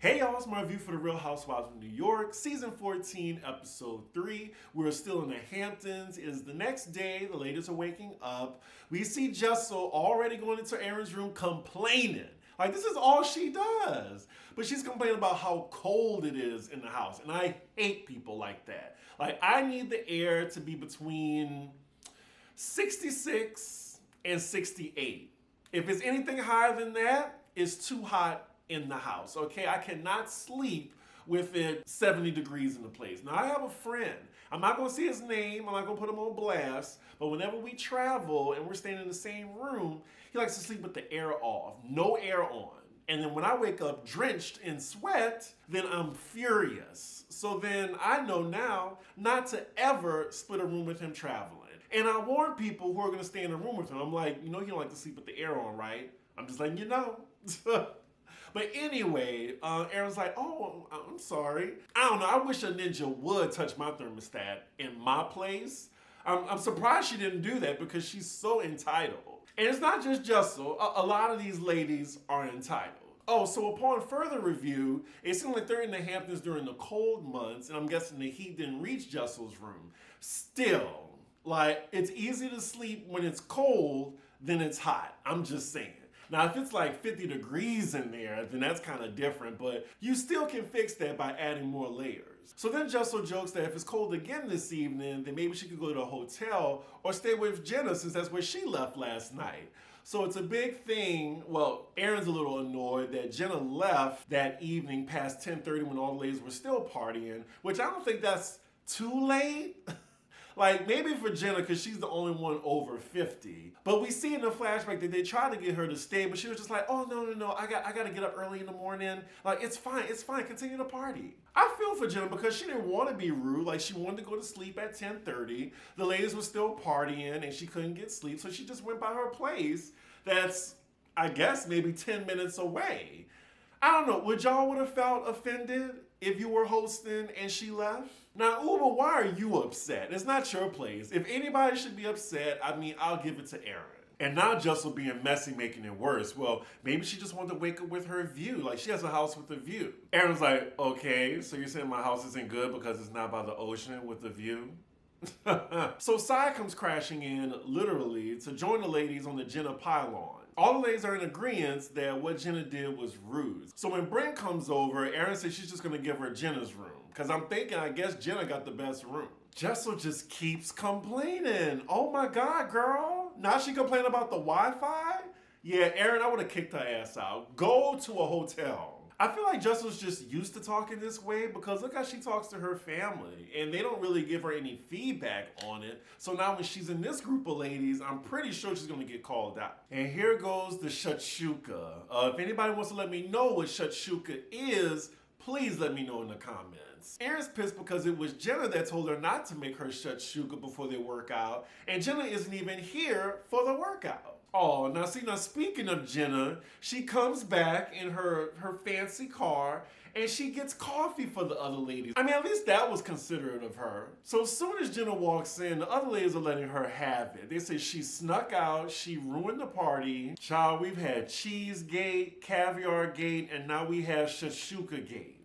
Hey y'all, it's my review for the Real Housewives of New York, season 14, episode 3. We're still in the Hamptons. It is the next day. The ladies are waking up. We see Jessel already going into Aaron's room complaining. Like, this is all she does. But she's complaining about how cold it is in the house. And I hate people like that. Like, I need the air to be between 66 and 68. If it's anything higher than that, it's too hot in the house, okay? I cannot sleep with it 70 degrees in the place. Now, I have a friend. I'm not gonna say his name. I'm not gonna put him on blast. But whenever we travel and we're staying in the same room, he likes to sleep with the air off, no air on. And then when I wake up drenched in sweat, then I'm furious. So then I know now not to ever split a room with him traveling. And I warn people who are gonna stay in a room with him. I'm like, you know, you don't like to sleep with the air on, right? I'm just letting you know. But anyway, Aaron's like, oh, I'm sorry. I don't know. I wish a ninja would touch my thermostat in my place. I'm surprised she didn't do that because she's so entitled. And it's not just Jessel. A lot of these ladies are entitled. Oh, so upon further review, it seemed like they're in the Hamptons during the cold months, and I'm guessing the heat didn't reach Jessel's room. Still, like, it's easy to sleep when it's cold than it's hot. I'm just saying. Now, if it's like 50 degrees in there, then that's kind of different, but you still can fix that by adding more layers. So then Jessel jokes that if it's cold again this evening, then maybe she could go to a hotel or stay with Jenna since that's where she left last night. So it's a big thing. Well, Aaron's a little annoyed that Jenna left that evening past 10:30 when all the ladies were still partying, which I don't think that's too late. Like, maybe for Jenna, because she's the only one over 50. But we see in the flashback that they tried to get her to stay, but she was just like, oh, no, I got to get up early in the morning. Like, it's fine, continue to party. I feel for Jenna because she didn't want to be rude. Like, she wanted to go to sleep at 10:30. The ladies were still partying, and she couldn't get sleep, so she just went by her place that's, I guess, maybe 10 minutes away. I don't know, would y'all would have felt offended if you were hosting and she left? Now, Uber, why are you upset? It's not your place. If anybody should be upset, I mean, I'll give it to Aaron. And now Jessel being messy, making it worse. Well, maybe she just wanted to wake up with her view. Like, she has a house with a view. Aaron's like, okay, so you're saying my house isn't good because it's not by the ocean with a view? So Sai comes crashing in, literally, to join the ladies on the Jenna pylon. All the ladies are in agreement that what Jenna did was rude. So when Brynn comes over, Aaron says she's just gonna give her Jenna's room. Because I'm thinking, I guess Jenna got the best room. Jessel just keeps complaining. Oh my God, girl. Now she complaining about the Wi-Fi? Yeah, Aaron, I would have kicked her ass out. Go to a hotel. I feel like Jessel's just used to talking this way because look how she talks to her family and they don't really give her any feedback on it. So now when she's in this group of ladies, I'm pretty sure she's gonna get called out. And here goes the shakshuka. If anybody wants to let me know what shakshuka is, please let me know in the comments. Aaron's pissed because it was Jenna that told her not to make her shakshuka before they work out, and Jenna isn't even here for the workout. Oh, now speaking of Jenna, she comes back in her fancy car and she gets coffee for the other ladies. I mean, at least that was considerate of her. So as soon as Jenna walks in, the other ladies are letting her have it. They say she snuck out, she ruined the party. Child, we've had Cheesegate, Caviar Gate, and now we have Shakshuka Gate.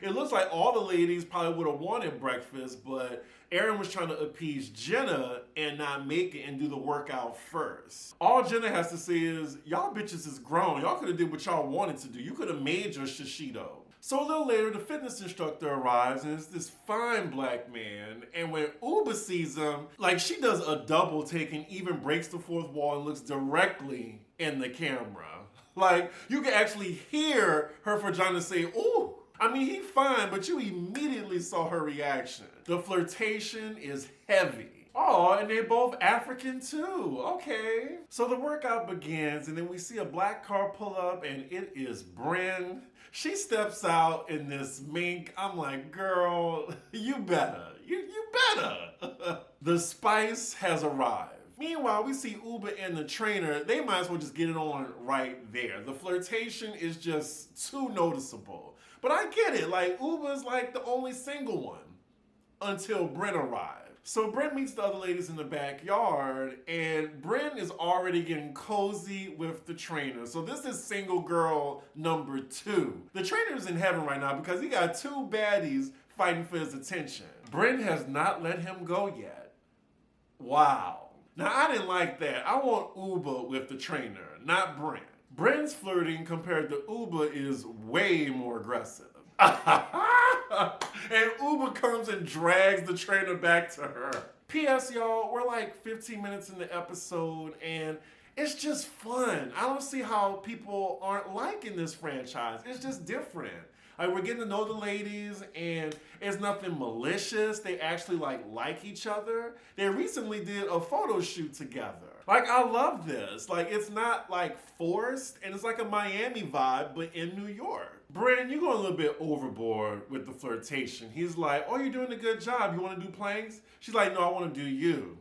It looks like all the ladies probably would have wanted breakfast, but Aaron was trying to appease Jenna and not make it and do the workout first. All Jenna has to say is, y'all bitches is grown. Y'all could have did what y'all wanted to do. You could have made your shishito. So a little later, the fitness instructor arrives and it's this fine black man. And when Uba sees him, like she does a double take and even breaks the fourth wall and looks directly in the camera. Like you can actually hear her vagina say, ooh. I mean, he's fine, but you immediately saw her reaction. The flirtation is heavy. Oh, and they're both African too. Okay. So the workout begins, and then we see a black car pull up, and it is Brynn. She steps out in this mink. I'm like, girl, you better. You better. The spice has arrived. Meanwhile, we see Uba and the trainer. They might as well just get it on right there. The flirtation is just too noticeable. But I get it, like Uba's like the only single one until Brynn arrived. So Brynn meets the other ladies in the backyard, and Brynn is already getting cozy with the trainer. So this is single girl number 2. The trainer's in heaven right now because he got 2 baddies fighting for his attention. Brynn has not let him go yet. Wow. Now I didn't like that. I want Uber with the trainer, not Brynn. Brynn's flirting compared to Uber is way more aggressive. And Uber comes and drags the trainer back to her. P.S. y'all, we're like 15 minutes in the episode and it's just fun. I don't see how people aren't liking this franchise. It's just different. Like, we're getting to know the ladies and it's nothing malicious. They actually like each other. They recently did a photo shoot together. Like, I love this. Like, it's not like forced and it's like a Miami vibe, but in New York. Brynn, you're going a little bit overboard with the flirtation. He's like, oh, you're doing a good job. You want to do planks? She's like, no, I want to do you.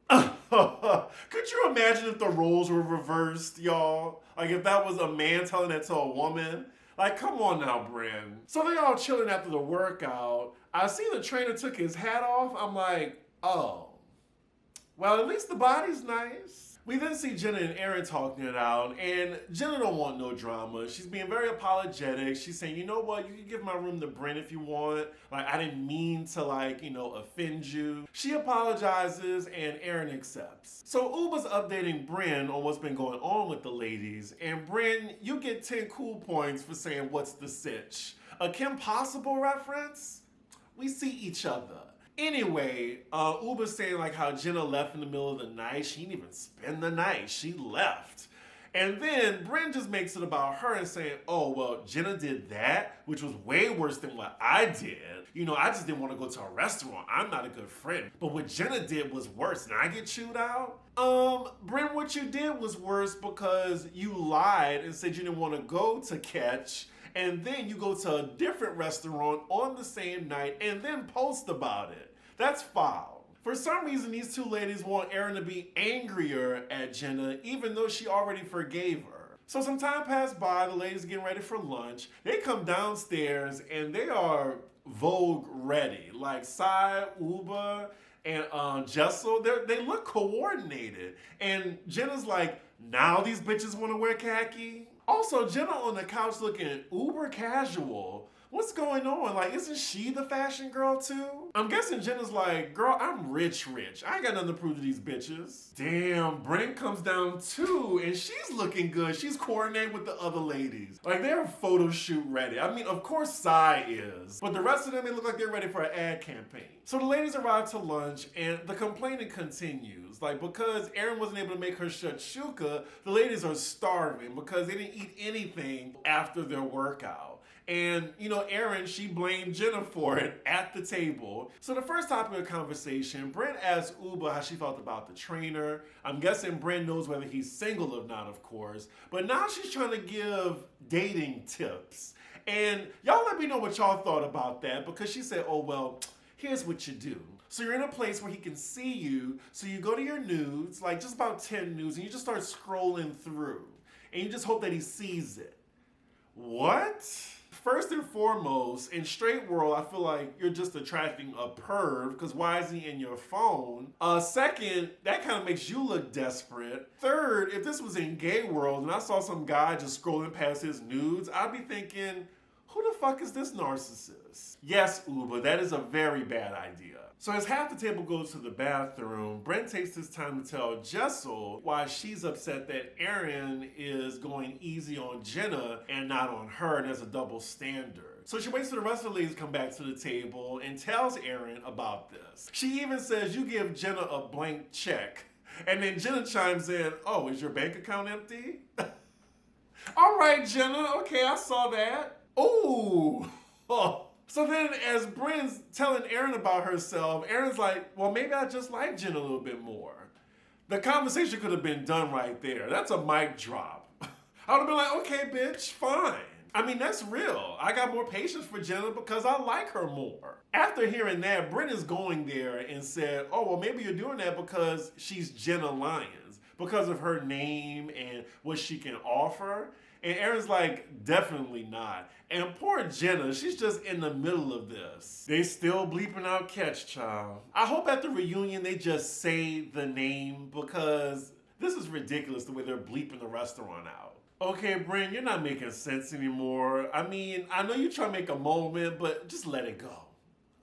Could you imagine if the roles were reversed, y'all? Like if that was a man telling that to a woman? Like, come on now, Brynn. So they all chilling after the workout. I see the trainer took his hat off. I'm like, oh. Well, at least the body's nice. We then see Jenna and Aaron talking it out, and Jenna don't want no drama. She's being very apologetic. She's saying, you know what, you can give my room to Brynn if you want. Like, I didn't mean to, offend you. She apologizes, and Aaron accepts. So Uber's updating Brynn on what's been going on with the ladies, and Brynn, you get 10 cool points for saying what's the sitch. A Kim Possible reference? We see each other. Anyway, Uber's saying how Jenna left in the middle of the night. She didn't even spend the night. She left. And then Brynn just makes it about her and saying, oh, well, Jenna did that, which was way worse than what I did. You know, I just didn't want to go to a restaurant. I'm not a good friend. But what Jenna did was worse. And I get chewed out? Brynn, what you did was worse because you lied and said you didn't want to go to Catch. And then you go to a different restaurant on the same night and then post about it. That's foul. For some reason, these 2 ladies want Aaron to be angrier at Jenna, even though she already forgave her. So some time passed by, the ladies are getting ready for lunch. They come downstairs and they are Vogue ready. Like Sai, Uba, and Jessel, they look coordinated. And Jenna's like, now these bitches want to wear khaki? Also, Jenna on the couch looking uber casual. What's going on? Like, isn't she the fashion girl too? I'm guessing Jenna's like, girl, I'm rich. I ain't got nothing to prove to these bitches. Damn, Brynn comes down too, and she's looking good. She's coordinating with the other ladies. Like, they're photo shoot ready. I mean, of course Sai is, but the rest of them, they look like they're ready for an ad campaign. So the ladies arrive to lunch, and the complaining continues. Like, because Aaron wasn't able to make her shakshuka, the ladies are starving because they didn't eat anything after their workout. And, Aaron, she blamed Jenna for it at the table. So the first topic of conversation, Brynn asked Uba how she felt about the trainer. I'm guessing Brynn knows whether he's single or not, of course. But now she's trying to give dating tips. And y'all let me know what y'all thought about that, because she said, oh, well, here's what you do. So you're in a place where he can see you. So you go to your nudes, like just about 10 nudes, and you just start scrolling through. And you just hope that he sees it. What? First and foremost, in straight world, I feel like you're just attracting a perv, because why is he in your phone? Second, that kind of makes you look desperate. Third, if this was in gay world and I saw some guy just scrolling past his nudes, I'd be thinking, who the fuck is this narcissist? Yes, Uba, that is a very bad idea. So as half the table goes to the bathroom, Brynn takes this time to tell Jessel why she's upset that Aaron is going easy on Jenna and not on her, and there's a double standard. So she waits for the rest of the ladies to come back to the table and tells Aaron about this. She even says, you give Jenna a blank check. And then Jenna chimes in, oh, is your bank account empty? All right, Jenna, okay, I saw that. Ooh. Oh. So then as Brynn's telling Aaron about herself, Aaron's like, well, maybe I just like Jenna a little bit more. The conversation could have been done right there. That's a mic drop. I would have been like, okay, bitch, fine. I mean, that's real. I got more patience for Jenna because I like her more. After hearing that, Brynn is going there and said, oh, well, maybe you're doing that because she's Jenna Lyons, because of her name and what she can offer. And Aaron's like, definitely not. And poor Jenna, she's just in the middle of this. They still bleeping out Catch, child. I hope at the reunion they just say the name, because this is ridiculous the way they're bleeping the restaurant out. Okay, Brynn, you're not making sense anymore. I mean, I know you're trying to make a moment, but just let it go.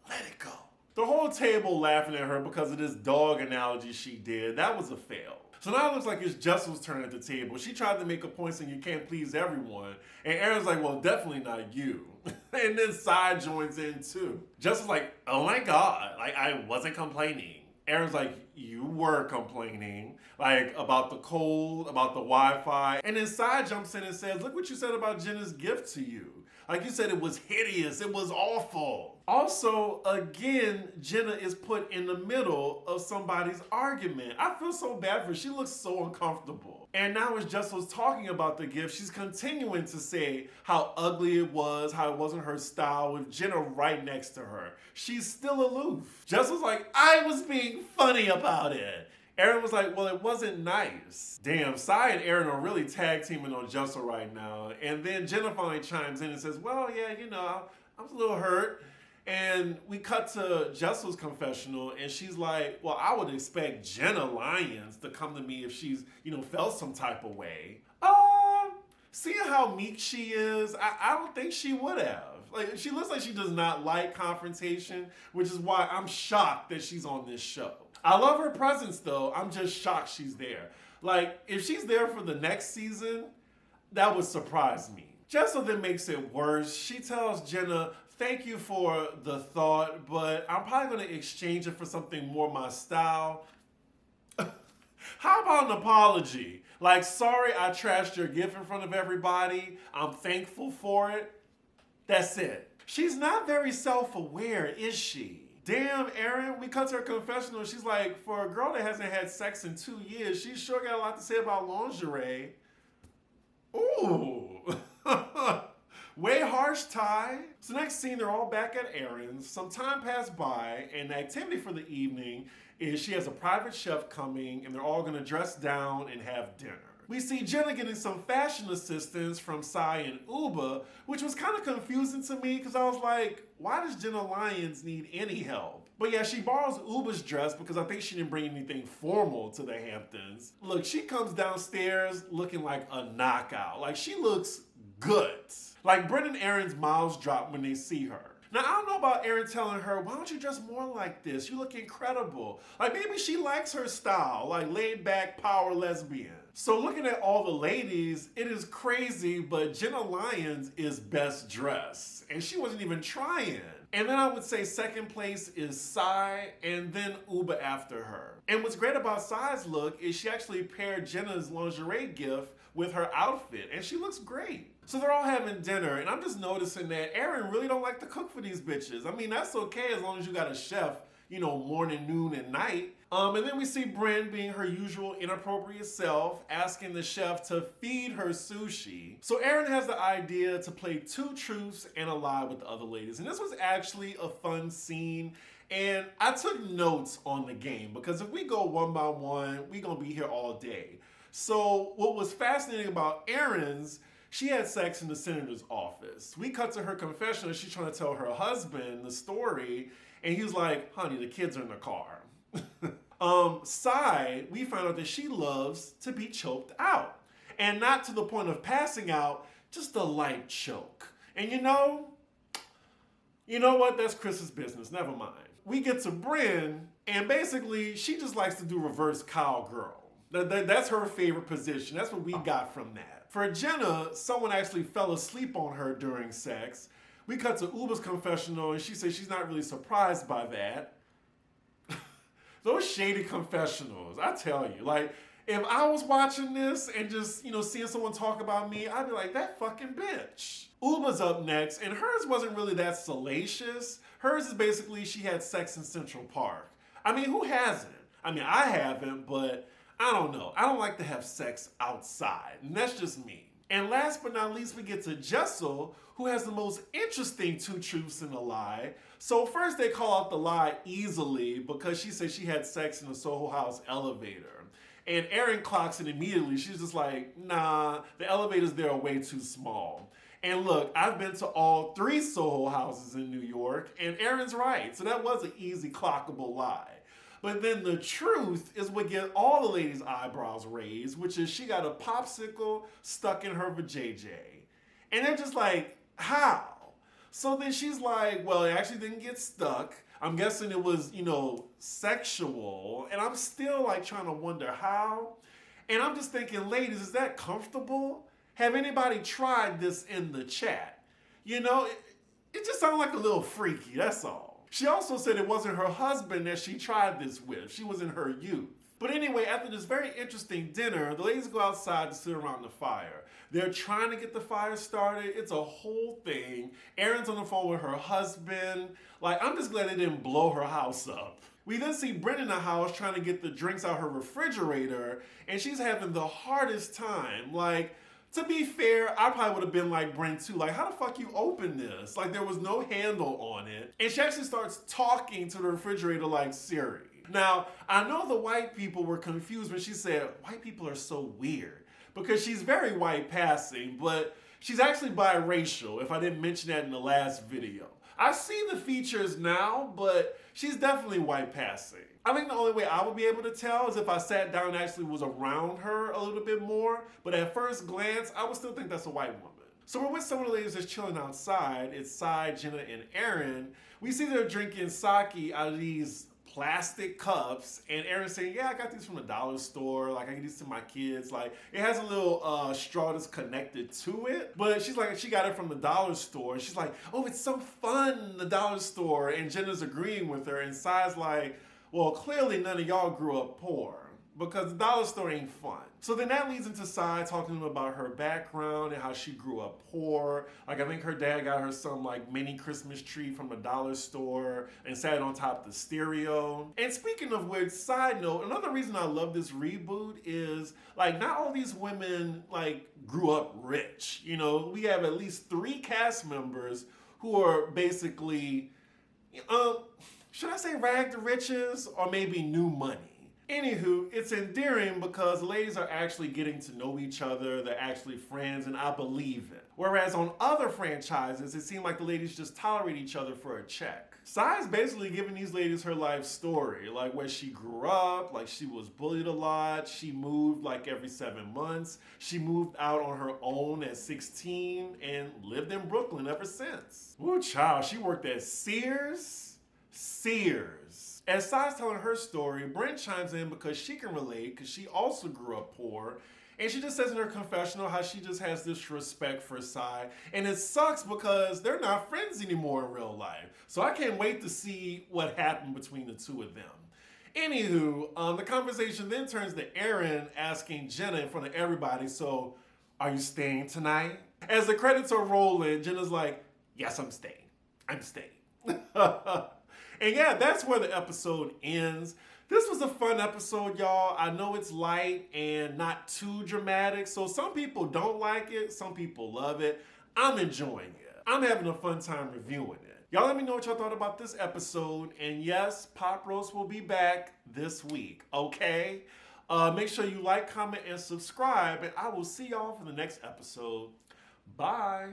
Let it go. The whole table laughing at her because of this dog analogy she did. That was a fail. So now it looks like it's Jessel's turn at the table. She tried to make a point saying you can't please everyone. And Aaron's like, well, definitely not you. And then Side joins in too. Jessel's like, oh my God, like I wasn't complaining. Aaron's like, you were complaining, like about the cold, about the Wi-Fi. And then Side jumps in and says, look what you said about Jenna's gift to you. Like you said, it was hideous, it was awful. Also, again, Jenna is put in the middle of somebody's argument. I feel so bad for her. She looks so uncomfortable. And now as Jessel's talking about the gift, she's continuing to say how ugly it was, how it wasn't her style, with Jenna right next to her. She's still aloof. Jessel's like, I was being funny about it. Aaron was like, well, it wasn't nice. Damn, Sai and Aaron are really tag teaming on Jessel right now. And then Jenna finally chimes in and says, well, yeah, you know, I'm a little hurt. And we cut to Jessel's confessional, and she's like, well, I would expect Jenna Lyons to come to me if she's, you know, felt some type of way. Seeing how meek she is, I don't think she would have. Like, she looks like she does not like confrontation, which is why I'm shocked that she's on this show. I love her presence, though. I'm just shocked she's there. Like, if she's there for the next season, that would surprise me. Jessel then makes it worse. She tells Jenna, thank you for the thought, but I'm probably going to exchange it for something more my style. How about an apology? Like, sorry I trashed your gift in front of everybody. I'm thankful for it. That's it. She's not very self-aware, is she? Damn, Aaron, we cut to her confessional. She's like, for a girl that hasn't had sex in 2 years, she sure got a lot to say about lingerie. Ooh. Way harsh, Ty. So next scene, they're all back at Aaron's. Some time passed by, and the activity for the evening is she has a private chef coming, and they're all gonna dress down and have dinner. We see Jenna getting some fashion assistance from Sai and Uba, which was kind of confusing to me because I was like, why does Jenna Lyons need any help? But yeah, she borrows Uba's dress because I think she didn't bring anything formal to the Hamptons. Look, she comes downstairs looking like a knockout. Like, she looks good. Like, Brynn and Aaron's mouths drop when they see her. Now, I don't know about Aaron telling her, why don't you dress more like this? You look incredible. Like, maybe she likes her style, like laid back power lesbian. So looking at all the ladies, it is crazy, but Jenna Lyons is best dressed. And she wasn't even trying. And then I would say second place is Sai, and then Uba after her. And what's great about Sai's look is she actually paired Jenna's lingerie gift with her outfit, and she looks great. So they're all having dinner, and I'm just noticing that Aaron really don't like to cook for these bitches. I mean, that's okay as long as you got a chef, you know, morning, noon, and night. And then we see Brynn being her usual inappropriate self, asking the chef to feed her sushi. So Aaron has the idea to play 2 truths and a lie with the other ladies. And this was actually a fun scene. And I took notes on the game because if we go one by one, we're gonna be here all day. So what was fascinating about Aaron's, she had sex in the senator's office. We cut to her confessional. She's trying to tell her husband the story. And he was like, honey, the kids are in the car. Sai, we found out that she loves to be choked out. And not to the point of passing out, just a light choke. And you know what? That's Chris's business. Never mind. We get to Brynn, and basically, she just likes to do reverse cowgirl. That's her favorite position. That's what we got from that. For Jenna, someone actually fell asleep on her during sex. We cut to Uba's confessional, and she says she's not really surprised by that. Those shady confessionals, I tell you. Like, if I was watching this and just, seeing someone talk about me, I'd be like, that fucking bitch. Uba's up next, and hers wasn't really that salacious. Hers is basically she had sex in Central Park. I mean, who hasn't? I mean, I haven't, but I don't know. I don't like to have sex outside, and that's just me. And last but not least, we get to Jessel, who has the most interesting 2 truths and a lie. So first they call out the lie easily because she said she had sex in the Soho House elevator. And Erin clocks it immediately. She's just like, nah, the elevators there are way too small. And look, I've been to all 3 Soho houses in New York, and Erin's right. So that was an easy clockable lie. But then the truth is what get all the ladies' eyebrows raised, which is she got a popsicle stuck in her vajayjay. And they're just like, how? So then she's like, well, it actually didn't get stuck. I'm guessing it was, sexual. And I'm still like trying to wonder how. And I'm just thinking, ladies, is that comfortable? Have anybody tried this in the chat? It just sounded like a little freaky, that's all. She also said it wasn't her husband that she tried this with. She was in her youth. But anyway, after this very interesting dinner, the ladies go outside to sit around the fire. They're trying to get the fire started. It's a whole thing. Erin's on the phone with her husband. I'm just glad they didn't blow her house up. We then see Brynn in the house trying to get the drinks out her refrigerator, and she's having the hardest time. To be fair, I probably would have been like Brynn too. How the fuck you open this? There was no handle on it. And she actually starts talking to the refrigerator like Siri. Now, I know the white people were confused when she said, white people are so weird. Because she's very white passing, but she's actually biracial, if I didn't mention that in the last video. I see the features now, but she's definitely white passing. I think the only way I would be able to tell is if I sat down and actually was around her a little bit more, but at first glance, I would still think that's a white woman. So we're with some of the ladies that's chilling outside. It's Sai, Jenna, and Erin. We see they're drinking sake out of these plastic cups, and Erin's saying, yeah, I got these from the dollar store. I give these to my kids. It has a little straw that's connected to it, but she's like, she got it from the dollar store. And she's like, oh, it's so fun, the dollar store. And Jenna's agreeing with her, and Sai's like, well, clearly none of y'all grew up poor, because the dollar store ain't fun. So then that leads into Sai talking to him about her background and how she grew up poor. I think her dad got her some mini Christmas tree from a dollar store and sat it on top of the stereo. And speaking of which, side note, another reason I love this reboot is not all these women grew up rich. We have at least 3 cast members who are basically, should I say rag to riches or maybe new money? Anywho, it's endearing because the ladies are actually getting to know each other, they're actually friends, and I believe it. Whereas on other franchises, it seemed like the ladies just tolerate each other for a check. Sai's basically giving these ladies her life story, where she grew up, she was bullied a lot, she moved every 7 months, she moved out on her own at 16, and lived in Brooklyn ever since. Woo, child, she worked at Sears. As Sai's telling her story, Brynn chimes in because she can relate, because she also grew up poor. And she just says in her confessional how she just has this respect for Sai. And it sucks because they're not friends anymore in real life. So I can't wait to see what happened between the two of them. Anywho, the conversation then turns to Erin asking Jenna in front of everybody, so are you staying tonight? As the credits are rolling, Jenna's like, yes, I'm staying. I'm staying. And yeah, that's where the episode ends. This was a fun episode, y'all. I know it's light and not too dramatic, so some people don't like it, some people love it. I'm enjoying it. I'm having a fun time reviewing it. Y'all let me know what y'all thought about this episode, and yes, Pop Roast will be back this week, okay? Make sure you like, comment, and subscribe, and I will see y'all for the next episode. Bye.